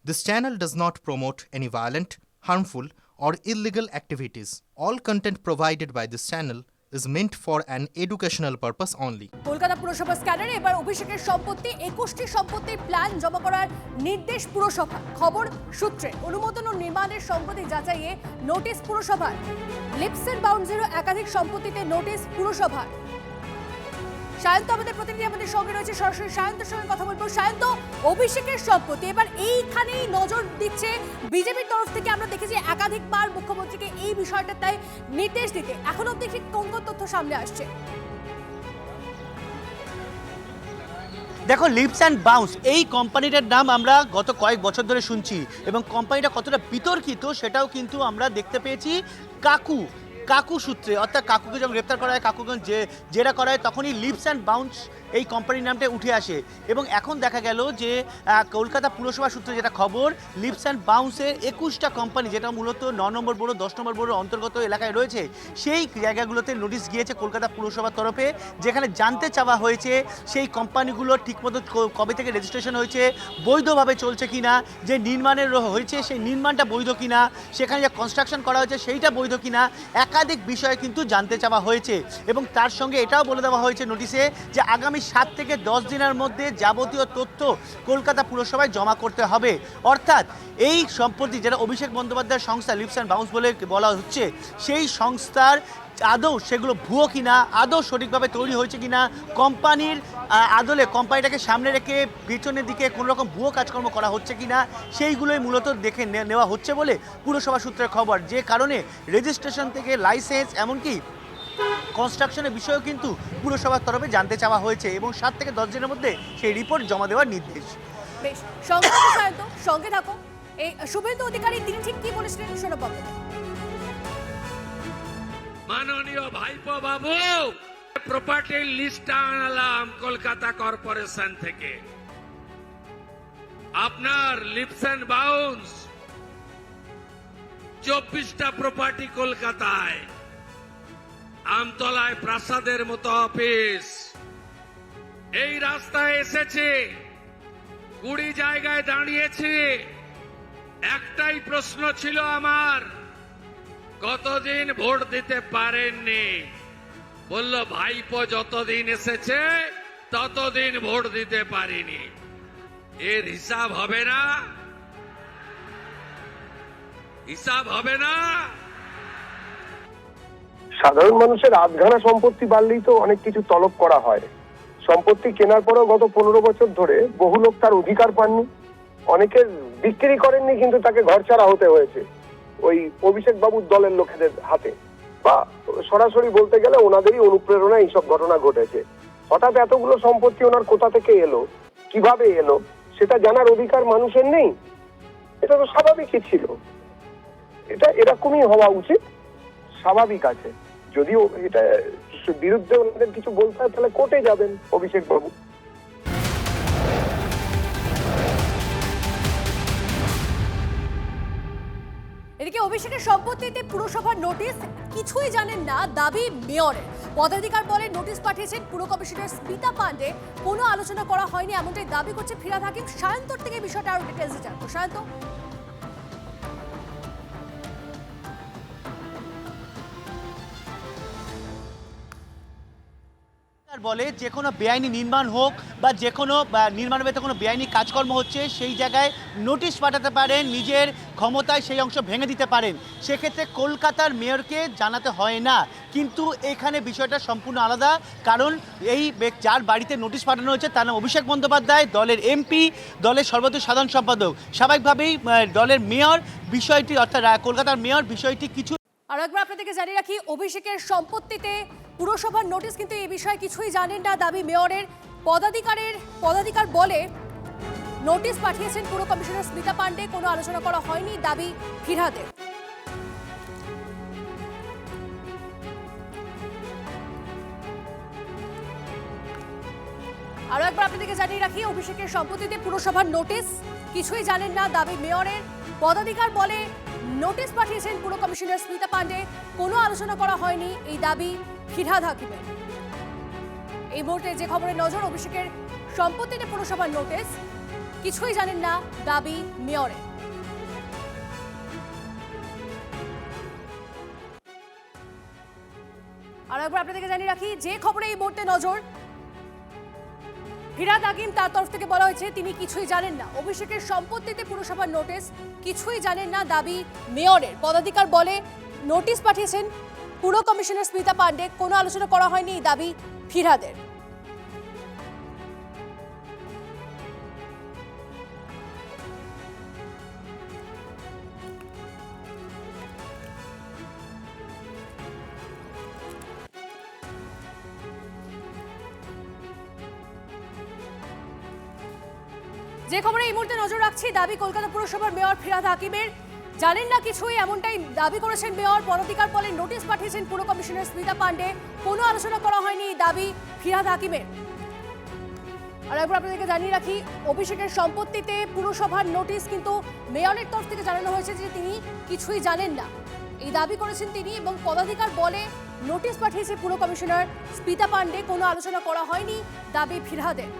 This channel does not promote any violent, harmful, or illegal activities. All content provided by this channel is meant for an educational purpose only. Kolkata পুরসভা স্ক্যানারে এবার অভিষেকের সম্পত্তি 21টি সম্পত্তির plan জমা করার নির্দেশ পুরসভা। খবর সূত্রে অনুমোদন ও নির্মাণের সম্পত্তি যাচাইয়ে নোটিশ পুরসভার। লিপস এন্ড বাউন্ডারির একাধিক সম্পত্তিতে নোটিশ পুরসভার। সায়ন্ত আমাদের প্রতিনিধি আমাদের সঙ্গে রয়েছে, সরাসরি সায়ন্তের সঙ্গে কথা বলবো। সায়ন্ত, অভিষেকের সম্পত্তি এবার এইখানেই নজর দিচ্ছে বিজেপির তরফ থেকে। আমরা দেখেছি একাধিকবার মুখ্যমন্ত্রীকে এই বিষয়টা তাই নির্দেশ দিতে। এখন অব্দি ঠিক কোন কোন তথ্য সামনে আসছে? দেখো, লিপস অ্যান্ড বাউন্স এই কোম্পানিটার নাম আমরা গত কয়েক বছর ধরে শুনছি এবং কোম্পানিটা কতটা বিতর্কিত সেটাও কিন্তু আমরা দেখতে পেয়েছি কাকু সূত্রে। অর্থাৎ কাকুকে যখন গ্রেপ্তার করা হয়, কাকুকে জেরা করা হয়, তখনই লিপস অ্যান্ড বাউন্স এই কোম্পানির নামটা উঠে আসে। এবং এখন দেখা গেল যে কলকাতা পুরসভা সূত্রে যেটা খবর, লিপস অ্যান্ড বাউন্সের 21টা কোম্পানি, যেটা মূলত 9 নম্বর বোর্ড 10 নম্বর বোর্ডের অন্তর্গত এলাকায় রয়েছে, সেই জায়গাগুলোতে নোটিশ গিয়েছে কলকাতা পুরসভার তরফে, যেখানে জানতে চাওয়া হয়েছে সেই কোম্পানিগুলো ঠিকমতো কবে থেকে রেজিস্ট্রেশন হয়েছে, বৈধভাবে চলছে কিনা, যে নির্মাণের হয়েছে সেই নির্মাণটা বৈধ কিনা, সেখানে যে কনস্ট্রাকশন করা হয়েছে সেইটা বৈধ কিনা, একাধিক বিষয়ে কিন্তু জানতে চাওয়া হয়েছে। এবং তার সঙ্গে এটাও বলে দেওয়া হয়েছে নোটিশে যে আগামী 7 থেকে 10 দিনের মধ্যে যাবতীয় তথ্য কলকাতা পুরসভায় জমা করতে হবে। অর্থাৎ এই সম্পত্তি যেটা অভিষেক বন্দ্যোপাধ্যায়ের সংস্থা লিপস অ্যান্ড বাউন্স বলে বলা হচ্ছে, সেই সংস্থার আদৌ সেগুলো ভুয়ো কিনা, আদৌ সঠিকভাবে তৈরি হয়েছে কিনা, কোম্পানির আদলে কোম্পানিটাকে সামনে রেখে পিছনের দিকে কোনো রকম ভুয়ো কাজকর্ম করা হচ্ছে কিনা, সেইগুলোই মূলত দেখে নেওয়া হচ্ছে বলে পুরসভা সূত্রের খবর। যে কারণে রেজিস্ট্রেশন থেকে লাইসেন্স এমনকি কনস্ট্রাকশনের বিষয়েও কিন্তু পুরসভার তরফে জানতে চাওয়া হয়েছে এবং 7 থেকে 10 দিনের মধ্যে সেই রিপোর্ট জমা দেওয়ার নির্দেশ। বেশ, সঙ্গে থাকো। এই শুভেন্দু অধিকারী তিনি ঠিক কি বলেছিলেন শোনো পাবো। মাননীয় ভাইপো বাবু, প্রপার্টি লিস্ট আনলাম কলকাতা কর্পোরেশন থেকে। আপনার লিপস অ্যান্ড বাউন্স 24টা প্রপার্টি কলকাতায়, আমতলায় প্রাসাদের মতো অফিস, এই রাস্তায় এসেছে, 20 জায়গায় দাঁড়িয়েছে। একটাই প্রশ্ন ছিল আমার, কতদিন ভোট দিতে পারেননি? বলল ভাইপো যতদিন এসেছে ততদিন ভোট দিতে পারিনি। এর হিসাব হবে না? হিসাব হবে না? সাধারণ মানুষের আধঘানা সম্পত্তি বাড়লেই তো অনেক কিছু তলব করা হয়। সম্পত্তি কেনার পরেও গত 15 বছর ধরে বহু লোক তার অধিকার পাননি, অনেকে বিক্রি করেননি, কিন্তু তাকে ঘরছাড়া হতে হয়েছে ওই অভিষেক বাবুর দলের লোকেদের হাতে, বা সরাসরি বলতে গেলে ওনাদেরই অনুপ্রেরণা এইসব ঘটনা ঘটেছে। হঠাৎ এতগুলো সম্পত্তি ওনার কোথা থেকে এলো, কিভাবে এলো, সেটা জানার অধিকার মানুষের নেই? এটা তো স্বাভাবিকই ছিল, এটা এরকমই হওয়া উচিত, স্বাভাবিক আছে। যদিও এটা বিরুদ্ধে ওনাদের কিছু বলতে হয় তাহলে কোর্টে যাবেন অভিষেক বাবু। এদিকে অভিষেকের সম্পত্তিতে পুরসভার নোটিশ, কিছুই জানেন না দাবি মেয়রের। পদাধিকার বলে নোটিশ পাঠিয়েছেন পুর কমিশনার স্মিতা পান্ডে, কোনো আলোচনা করা হয়নি এমনটাই দাবি করছে ফিরহাদ হাকিম। সায়ন্তর থেকে বিষয়টা আরো ডিটেলসে জানবো। সায়ন্ত, বলে যে কোনো বেআইনি নির্মাণ হোক বা যে কোনো নির্মাণের ভেতরে কোনো বেআইনি কাজকর্ম হচ্ছে, সেই জায়গায় নোটিশ পাঠাতে পারেন, নিজের ক্ষমতায় সেই অংশ ভেঙে দিতে পারেন। সেক্ষেত্রে কলকাতার মেয়রকে জানাতে হয় না। কিন্তু এখানে বিষয়টা সম্পূর্ণ আলাদা, কারণ এই যার বাড়িতে নোটিশ পাঠানো হয়েছে তার নাম অভিষেক বন্দ্যোপাধ্যায়, দলের এমপি, দলের সর্বোচ্চ সাধারণ সম্পাদক। স্বাভাবিকভাবেই দলের মেয়র বিষয়টি, অর্থাৎ কলকাতার মেয়র বিষয়টি কিছু। আর একবার আপনাদেরকে জানিয়ে রাখি, অভিষেকের সম্পত্তিতে পুরসভার নোটিশ, কিন্তু এই বিষয়ে কিছুই জানেন না দাবি মেয়রের। পদাধিকার বলে নোটিশ পাঠিয়েছেন পুর কমিশনার স্মিতা পান্ডে, কোনো আলোচনা করা হয়নি দাবি ফিরহাদের। আরো একবার আপনাদেরকে জানিয়ে রাখি, অভিষেকের সম্পত্তিতে পুরসভার নোটিশ, কিছুই জানেন না দাবি মেয়রের। পদাধিকার বলে নোটিশ পাঠিয়েছেন পুর কমিশনার স্মিতা পান্ডে, কোনো আলোচনা করা হয়নি এই দাবি ফিরহাদ হাকিমের। এই মুহূর্তে যে খবরের নজর, অভিষেকের সম্পত্তিতে পুরসভার নোটিশ, কিছুই জানেন না দাবি মেয়রের। আর একবার আপনাদেরকে জানিয়ে রাখি, যে খবরে এই মুহূর্তে নজর, ফিরহাদ হাকিম তার তরফ থেকে বলা হয়েছে তিনি কিছুই জানেন না। অভিষেকের সম্পত্তিতে পুরসভার নোটিশ, কিছুই জানেন না দাবি মেয়রের। পদাধিকার বলে নোটিশ পাঠিয়েছেন পুর কমিশনার স্মিতা পান্ডে, কোনো আলোচনা করা হয়নি এই দাবি ফিরহাদের। যে খবরে এই মুহূর্তে নজর রাখছি, দাবি কলকাতা পুরসভার মেয়র ফিরহাদ হাকিমের, জানেন না কিছুই, এমনটাই দাবি করেছেন মেয়র। পদাধিকার বলে নোটিশ পাঠিয়েছেন পুর কমিশনার স্মিতা পান্ডে, কোনো আলোচনা করা হয়নি এই দাবি ফিরহাদ হাকিমের। আর একবার আপনাদেরকে জানিয়ে রাখি, অভিষেকের সম্পত্তিতে পুরসভার নোটিশ কিন্তু মেয়রের তরফ থেকে জানানো হয়েছে যে তিনি কিছুই জানেন না, এই দাবি করেছেন তিনি। এবং পদাধিকার বলে নোটিশ পাঠিয়েছে পুর কমিশনার স্মিতা পান্ডে, কোনো আলোচনা করা হয়নি দাবি ফিরহাদের।